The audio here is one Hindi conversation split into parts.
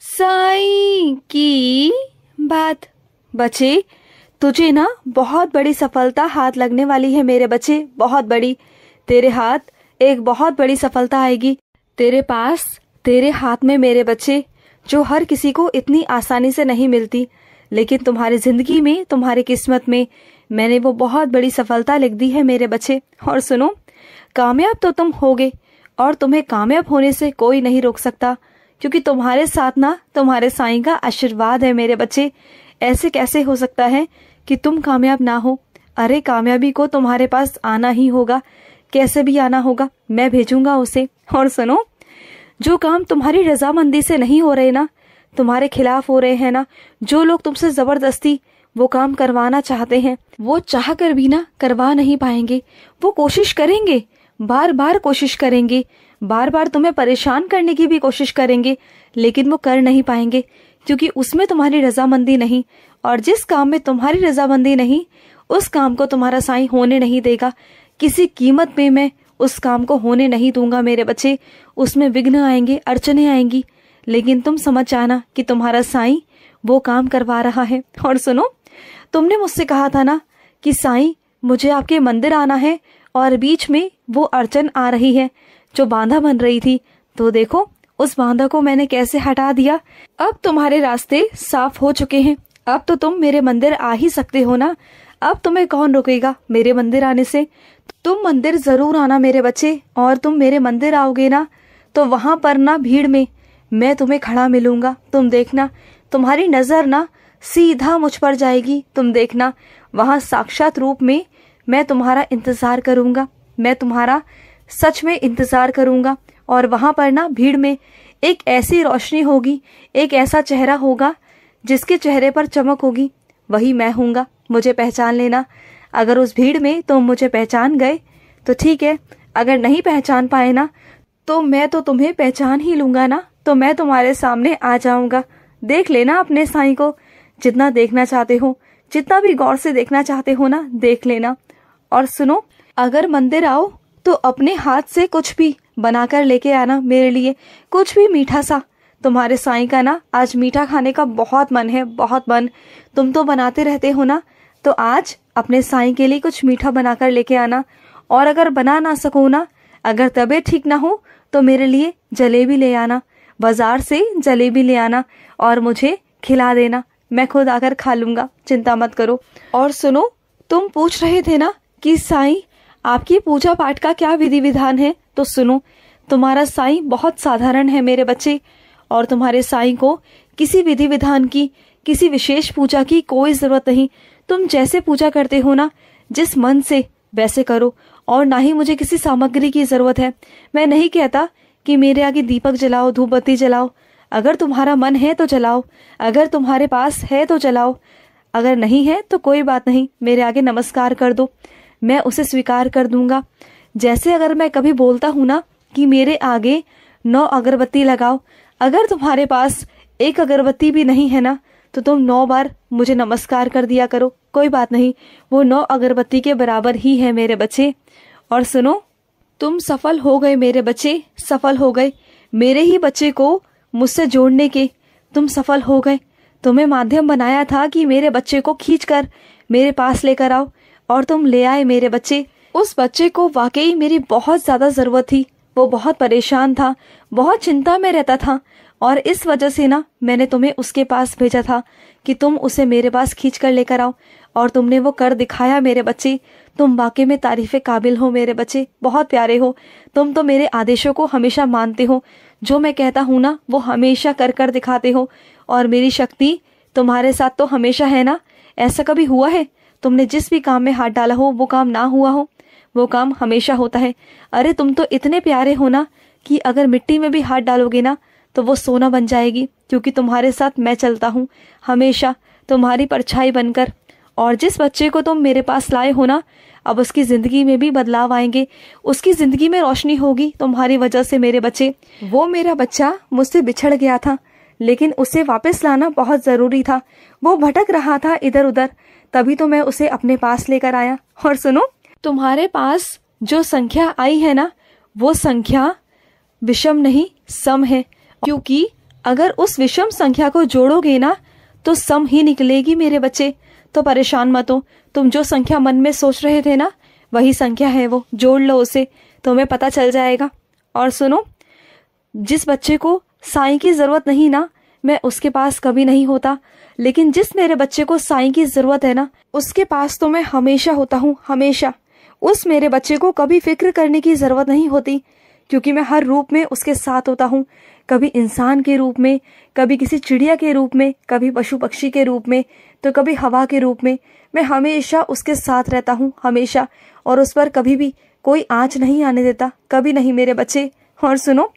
साईं की बात। बच्चे, तुझे ना बहुत बड़ी सफलता हाथ लगने वाली है मेरे बच्चे, बहुत बड़ी। तेरे हाथ एक बहुत बड़ी सफलता आएगी तेरे पास, तेरे हाथ में मेरे बच्चे, जो हर किसी को इतनी आसानी से नहीं मिलती। लेकिन तुम्हारी जिंदगी में, तुम्हारी किस्मत में मैंने वो बहुत बड़ी सफलता लिख दी है मेरे बच्चे। और सुनो, कामयाब तो तुम होगे और तुम्हें कामयाब होने से कोई नहीं रोक सकता, क्योंकि तुम्हारे साथ ना तुम्हारे साईं का आशीर्वाद है मेरे बच्चे। ऐसे कैसे हो सकता है कि तुम कामयाब ना हो? अरे कामयाबी को तुम्हारे पास आना ही होगा, कैसे भी आना होगा, मैं भेजूंगा उसे। और सुनो, जो काम तुम्हारी रजामंदी से नहीं हो रहे ना, तुम्हारे खिलाफ हो रहे हैं ना, जो लोग तुमसे जबरदस्ती वो काम करवाना चाहते हैं, वो चाह कर भी ना करवा नहीं पाएंगे। वो कोशिश करेंगे, बार बार कोशिश करेंगे, बार बार तुम्हें परेशान करने की भी कोशिश करेंगे, लेकिन वो कर नहीं पाएंगे, क्योंकि उसमें तुम्हारी रजामंदी नहीं। और जिस काम में तुम्हारी रजामंदी नहीं, उस काम को तुम्हारा साईं होने नहीं देगा। किसी कीमत पे मैं उस काम को होने नहीं दूंगा मेरे बच्चे। उसमें विघ्न आएंगे, अड़चने आएंगी, लेकिन तुम समझ जाना कि तुम्हारा साईं वो काम करवा रहा है। और सुनो, तुमने मुझसे कहा था ना कि साईं मुझे आपके मंदिर आना है, और बीच में वो अड़चन आ रही है, जो बांधा बन रही थी, तो देखो उस बांधा को मैंने कैसे हटा दिया। अब तुम्हारे रास्ते साफ हो चुके हैं। अब तो तुम मेरे मंदिर आ ही सकते हो ना। अब तुम्हें कौन रोकेगा मेरे मंदिर आने से? तुम मंदिर जरूर आना मेरे बच्चे। और तुम मेरे मंदिर आओगे ना, तो वहां पर ना भीड़ में मैं तुम्हें खड़ा मिलूंगा। तुम देखना, तुम्हारी नजर ना सीधा मुझ पर जाएगी। तुम देखना, वहां साक्षात रूप में मैं तुम्हारा इंतजार करूंगा, मैं तुम्हारा सच में इंतजार करूंगा। और वहां पर ना भीड़ में एक ऐसी रोशनी होगी, एक ऐसा चेहरा होगा जिसके चेहरे पर चमक होगी, वही मैं हूंगा। मुझे पहचान लेना। अगर उस भीड़ में तुम मुझे पहचान गए तो ठीक है, अगर नहीं पहचान पाए ना, तो मैं तो तुम्हें पहचान ही लूंगा ना, तो मैं तुम्हारे सामने आ जाऊंगा। देख लेना अपने साईं को, जितना देखना चाहते हो, जितना भी गौर से देखना चाहते हो ना, देख लेना। और सुनो, अगर मंदिर आओ तो अपने हाथ से कुछ भी बनाकर लेके आना मेरे लिए, कुछ भी मीठा सा। तुम्हारे साईं का ना आज मीठा खाने का बहुत मन है, बहुत मन। तुम तो बनाते रहते हो ना, तो आज अपने साईं के लिए कुछ मीठा बनाकर लेके आना। और अगर बना ना सको ना, अगर तबीयत ठीक ना हो, तो मेरे लिए जलेबी ले आना, बाजार से जलेबी ले आना और मुझे खिला देना। मैं खुद आकर खा लूंगा, चिंता मत करो। और सुनो, तुम पूछ रहे थे ना कि साईं आपकी पूजा पाठ का क्या विधि विधान है, तो सुनो, तुम्हारा साईं बहुत साधारण है मेरे बच्चे। और तुम्हारे साईं को किसी विधि विधान की, किसी विशेष पूजा की कोई जरूरत नहीं। तुम जैसे पूजा करते हो ना, जिस मन से, वैसे करो। और ना ही मुझे किसी सामग्री की जरूरत है। मैं नहीं कहता कि मेरे आगे दीपक जलाओ, धूप बत्ती जलाओ। अगर तुम्हारा मन है तो जलाओ, अगर तुम्हारे पास है तो जलाओ, अगर नहीं है तो कोई बात नहीं, मेरे आगे नमस्कार कर दो, मैं उसे स्वीकार कर दूंगा। जैसे अगर मैं कभी बोलता हूं ना कि मेरे आगे 9 अगरबत्ती लगाओ, अगर तुम्हारे पास एक अगरबत्ती भी नहीं है ना, तो तुम 9 बार मुझे नमस्कार कर दिया करो, कोई बात नहीं, वो 9 अगरबत्ती के बराबर ही है मेरे बच्चे। और सुनो, तुम सफल हो गए मेरे बच्चे, सफल हो गए। मेरे ही बच्चे को मुझसे जोड़ने के तुम सफल हो गए। तुम्हें माध्यम बनाया था कि मेरे बच्चे को खींचकर मेरे पास लेकर आओ, और तुम ले आए मेरे बच्चे। उस बच्चे को वाकई मेरी बहुत ज्यादा जरूरत थी। वो बहुत परेशान था, बहुत चिंता में रहता था, और इस वजह से ना मैंने तुम्हें उसके पास भेजा था कि तुम उसे मेरे पास खींच कर लेकर आओ। और तुमने वो कर दिखाया मेरे बच्चे। तुम वाकई में तारीफे काबिल हो मेरे बच्चे, बहुत प्यारे हो। तुम तो मेरे आदेशों को हमेशा मानते हो, जो मैं कहता हूँ ना वो हमेशा कर कर दिखाते हो। और मेरी शक्ति तुम्हारे साथ तो हमेशा है ना। ऐसा कभी हुआ है तुमने जिस भी काम में हाथ डाला हो वो काम ना हुआ हो? वो काम हमेशा होता है। अरे तुम तो इतने प्यारे हो ना कि अगर मिट्टी में भी हाथ डालोगे ना तो वो सोना बन जाएगी, क्योंकि तुम्हारे साथ मैं चलता हूँ हमेशा, तुम्हारी परछाई बनकर। और जिस बच्चे को तुम मेरे पास लाए हो ना, अब उसकी जिंदगी में भी बदलाव आएंगे, उसकी जिंदगी में रोशनी होगी तुम्हारी वजह से मेरे बच्चे। वो मेरा बच्चा मुझसे बिछड़ गया था, लेकिन उसे वापस लाना बहुत जरूरी था। वो भटक रहा था इधर उधर, तभी तो मैं उसे अपने पास लेकर आया। और सुनो, तुम्हारे पास जो संख्या आई है ना, वो संख्या विषम नहीं सम है, क्योंकि अगर उस विषम संख्या को जोड़ोगे ना तो सम ही निकलेगी मेरे बच्चे। तो परेशान मत हो, तुम जो संख्या मन में सोच रहे थे ना वही संख्या है, वो जोड़ लो उसे, तुम्हें पता चल जाएगा। और सुनो, जिस बच्चे को साईं की जरूरत नहीं ना, मैं उसके पास कभी नहीं होता, लेकिन जिस मेरे बच्चे को साईं की जरूरत है ना उसके पास तो मैं हमेशा होता हूँ, हमेशा। उस मेरे बच्चे को कभी फिक्र करने की जरूरत नहीं होती, क्योंकि मैं हर रूप में उसके साथ होता हूँ। कभी इंसान के रूप में, कभी किसी चिड़िया के रूप में, कभी पशु पक्षी के रूप में, तो कभी हवा के रूप में। मैं हमेशा उसके साथ रहता हूँ, हमेशा, और उस पर कभी भी कोई आँच नहीं आने देता, कभी नहीं मेरे बच्चे। और सुनो,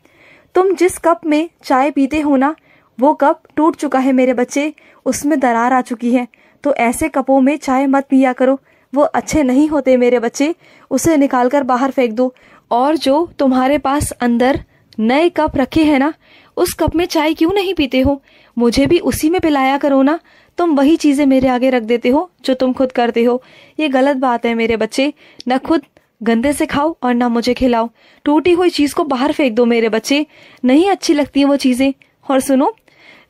तुम जिस कप में चाय पीते हो ना वो कप टूट चुका है मेरे बच्चे, उसमें दरार आ चुकी है। तो ऐसे कपों में चाय मत पिया करो, वो अच्छे नहीं होते मेरे बच्चे, उसे निकाल कर बाहर फेंक दो। और जो तुम्हारे पास अंदर नए कप रखे हैं ना उस कप में चाय क्यों नहीं पीते हो, मुझे भी उसी में पिलाया करो ना। तुम वही चीजें मेरे आगे रख देते हो जो तुम खुद करते हो, ये गलत बात है मेरे बच्चे। न खुद गंदे से खाओ और ना मुझे खिलाओ, टूटी हुई चीज को बाहर फेंक दो मेरे बच्चे, नहीं अच्छी लगती है वो चीजें। और सुनो,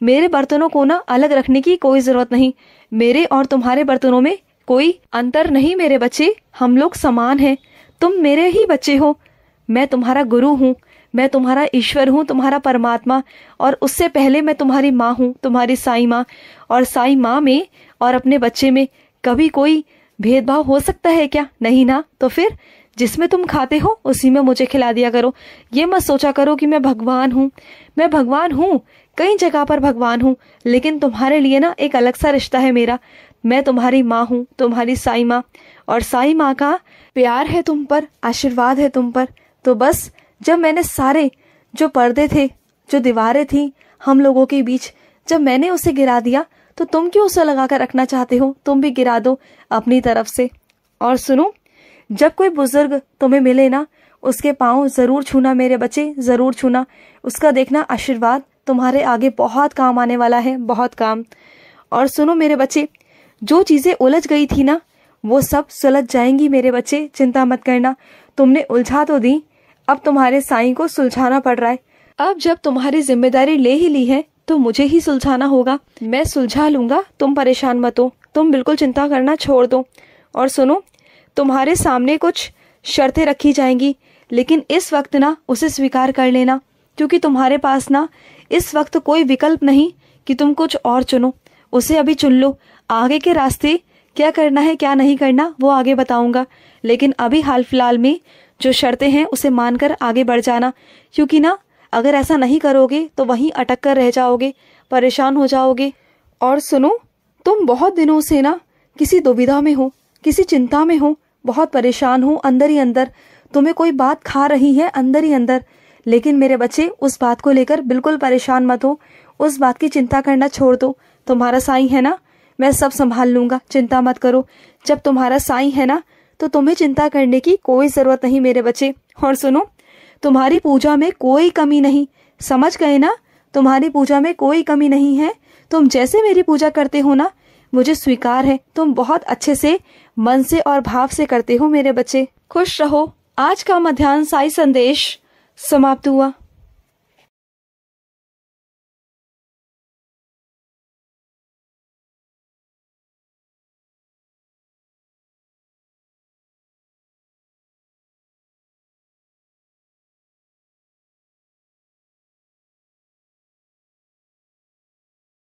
मेरे बर्तनों को ना अलग रखने की कोई जरूरत नहीं, मेरे और तुम्हारे बर्तनों में कोई अंतर नहीं मेरे बच्चे, हम लोग समान हैं। तुम मेरे ही बच्चे हो, मैं तुम्हारा गुरु हूँ, मैं तुम्हारा ईश्वर हूँ, तुम्हारा परमात्मा, और उससे पहले मैं तुम्हारी माँ हूँ, तुम्हारी साईं माँ। और साईं माँ में और अपने बच्चे में कभी कोई भेदभाव हो सकता है क्या? नहीं ना। तो फिर जिसमें तुम खाते हो उसी में मुझे खिला दिया करो। ये मत सोचा करो कि मैं भगवान हूँ, मैं भगवान हूँ, कई जगह पर भगवान हूँ, लेकिन तुम्हारे लिए ना एक अलग सा रिश्ता है मेरा। मैं तुम्हारी माँ हूँ, तुम्हारी साईं माँ, और साईं माँ का प्यार है तुम पर, आशीर्वाद है तुम पर। तो बस जब मैंने सारे जो पर्दे थे, जो दीवारें थी हम लोगों के बीच, जब मैंने उसे गिरा दिया तो तुम क्यों उसे लगा कर रखना चाहते हो? तुम भी गिरा दो अपनी तरफ से। और सुनो, जब कोई बुजुर्ग तुम्हें मिले ना उसके पाँव जरूर छूना मेरे बच्चे, जरूर छूना, उसका देखना आशीर्वाद तुम्हारे आगे बहुत काम आने वाला है, बहुत काम। और सुनो मेरे बच्चे, जो चीजें उलझ गई थी ना वो सब सुलझ जाएंगी मेरे बच्चे, चिंता मत करना। तुमने उलझा तो दी, अब तुम्हारे साईं को सुलझाना पड़ रहा है। अब जब तुम्हारी जिम्मेदारी ले ही ली है तो मुझे ही सुलझाना होगा, मैं सुलझा लूंगा, तुम परेशान मत हो, तुम बिल्कुल चिंता करना छोड़ दो। और सुनो, तुम्हारे सामने कुछ शर्तें रखी जाएंगी, लेकिन इस वक्त ना उसे स्वीकार कर लेना, क्योंकि तुम्हारे पास ना इस वक्त कोई विकल्प नहीं कि तुम कुछ और चुनो, उसे अभी चुन लो। आगे के रास्ते क्या करना है क्या नहीं करना वो आगे बताऊंगा, लेकिन अभी हाल फिलहाल में जो शर्तें हैं उसे मानकर आगे बढ़ जाना, क्योंकि ना अगर ऐसा नहीं करोगे तो वहीं अटक कर रह जाओगे, परेशान हो जाओगे। और सुनो, तुम बहुत दिनों से ना किसी दुविधा में हो, किसी चिंता में हो, बहुत परेशान हो अंदर ही अंदर, तुम्हें कोई बात खा रही है अंदर ही अंदर। लेकिन मेरे बच्चे उस बात को लेकर बिल्कुल परेशान मत हो, उस बात की चिंता करना छोड़ दो। तुम्हारा साईं है ना, मैं सब संभाल लूंगा, चिंता मत करो। जब तुम्हारा साईं है ना तो तुम्हें चिंता करने की कोई जरूरत नहीं मेरे बच्चे। और सुनो, तुम्हारी पूजा में कोई कमी नहीं, समझ गए ना, तुम्हारी पूजा में कोई कमी नहीं है। तुम जैसे मेरी पूजा करते हो ना मुझे स्वीकार है, तुम बहुत अच्छे से मन से और भाव से करते हो मेरे बच्चे। खुश रहो। आज का मध्याह्न साई संदेश समाप्त हुआ।